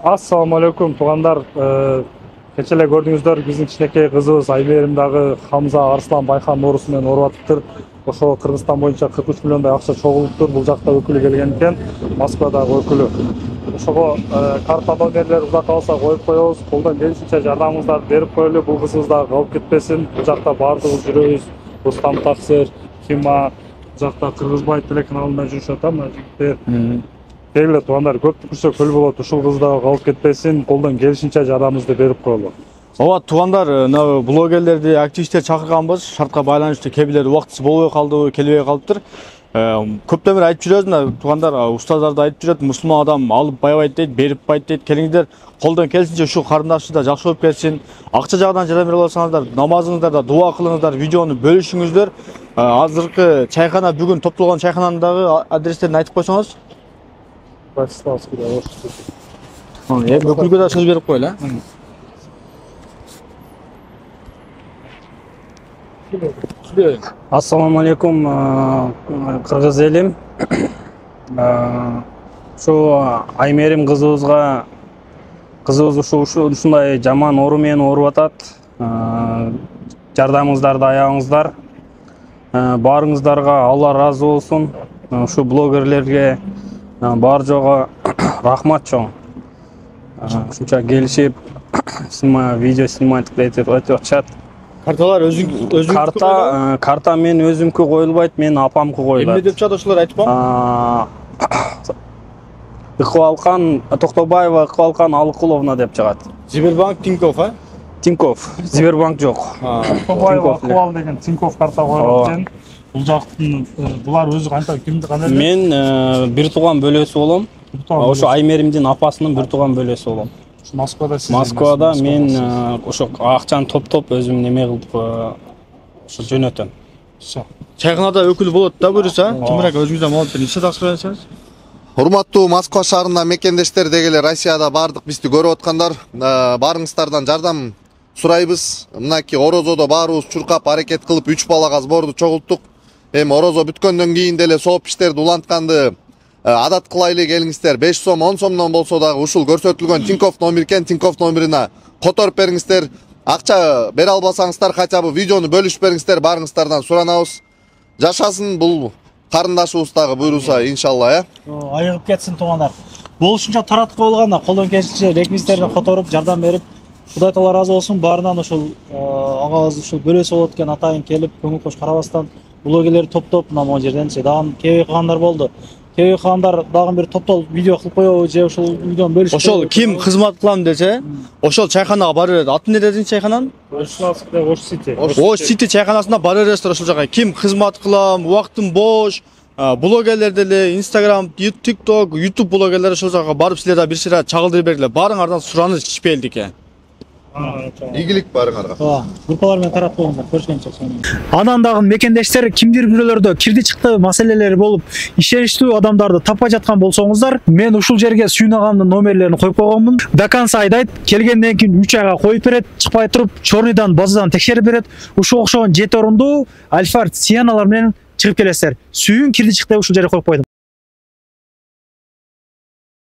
Assalamu alaikum туугандар. Кече эле көрдүңүздөр, биздин кичинекей кызыбыз Аймерим дагы Хамза Арслан Байхан оорусу менен ооруп атыптыр. Ошо Кыргызстан боюнча 43 миллиондой акча чогулуптур. Бул жакта өкүлү келген экен, Москвадагы өкүлү. Ошого карта номерлер узак калса коюп коебуз. Колдон келишинче жардамыңыздарды берип коелу. Бул кызыбыз дагы калып кетпесин. Бул жакта баардыгыбыз жүрөбүз. Рустам Таксер, Хима, бул жакта Кыргызбай телеканалында жүрүшөт, мына жигиттер. Келгиле туугандар, көп түкүрсө көл болот. Ушул кыз дагы калып кетпесин. Колдон келишинче жардамыбызды берип коелу. Ооба туугандар, блогерлерди, активисттер чакырганбыз. Шартка байланыштуу кээ бирлери убактысы болбой калды, келбей калыптыр. Көптөн бери айтып жүрөбүз мына туугандар, устаздар да айтып жүрөт, мусулман адам алып байбайт дейт, берип байт дейт. Келиңиздер, колдон келишинче ушул карындашыбыз да жакшы болуп кетсин. Акча жагынан жардам бере алсаңыздар, намазыңыздарда дуа кылыңыздар, видеону бөлүшүңүздөр. Азыркы чайкана, бүгүн топтолгон чайкананын дагы адрестерин айтып койсоңуз. Өкүлгө да сөз берип коелу. Ассаламу алейкум, кыргыз элим. Ушу Аймерим кызыбыз ушундай жаман оору менен ооруп атат. Жардамыңыздарды аябыңыздар. Баарыңыздарга Алла ыраазы болсун. Ушу блогерлерге бар жого рахмат чоң. Ушунча келишип, видео снимать этип атышат. Карталар өзүң Карта мен өзүмкү коюлбайт, мен апамкы коюлат. Эмне деп чыгат ошолор айтпам? Ыкбалкан Токтобаева, Ыкбалкан Алыкуловна деп чыгат. Сбербанк Тинькофф, Тинькофф, Сбербанк жок. Токтобаева Ыкбал деген Тинькофф карта коюлат экен. Бул жактын булар өзү кантип кимди кандай? Мен бир тууган бөлөсү болом. Ошо Аймеримдин апасынын бир тууган бөлөсү болом. Москвада мен ошо акчаны топтоп өзүм неме кылып ошо жөнөтөм. Чайканада өкүл болот да буюрса, Тимурак өзүңүздөн маалымат бериңиз, тагсыраңыз. Урматтуу Москва шаарына мекендештер дегеле Россияда бардык бизди көрүп аткандар, баарыңыздардан жардам сурайбыз. Мынакей орозодо баарыбыз чуркап аракет кылып 3 балага сборду чогулттук. Эми орозо бүткөндөн кийин деле сооп иштерди улантканды адат кылайлы, келиңиздер. 5 сом, 10 сомдон болсо дагы ушул көрсөтүлгөн Тинькофф номер экен, Тинькофф номерине которуп бериңиздер. Акча бере албасаңыздар, хотя бы видеону бөлүшүп бериңиздер, баарыңыздардан суранабыз. Жашасын бул карындашыбыз дагы буйруса, иншалла, айыгып кетсин туугандар. Болушунча таратып коюлганда колдон келишинче реквизиттерди которуп жардам берип, Кудай таала ыраазы болсун. Баарынан ушул агабыз ушул бөлөсү болот экен, атайын келип көңүл кош карабастан блогерлерди топтоп мына жерденчи дагы кебей калгандар болду. Кебей калгандар дагы бир топтолуп видео кылып коебу же ушул видеону бөлүшүп. Ошол ким кызмат кылам десе, ошол чайканага бара берет. Атын не дедиң чайкананын? Ош Сити. Ош Сити чайканасына бара бересиздер ошол жака. Ким кызмат кылам, убактым бош, блогерлер деле, Instagram, TikTok, YouTube блогерлери ошол жака барып силер да бир сыйра чагылдырып бергиле. Баарыңардан сураныч ичпелдик. Ийгилик баарыңарга. Группалар менен таратып коюңуздар, көрүшкөнчө. Анан дагы мекендештер кимдир бирөөлөрдө кирди чыкты маселелери болуп ишеничтүү адамдарды таппай жаткан болсоңуздар, мен ушул жерге сүйүнагамдын номерлерин коюп койгонмун. До конца айдайт, келгенден кийин 3 айга коюп берет, чыкпай туруп чорныйдан базадан текшерип берет. Ушул окшогон 7 орундуу Альфард Сианалар менен чыгып келесиздер. Сүйүн кирди чыкты ушул жерге коюп койдум.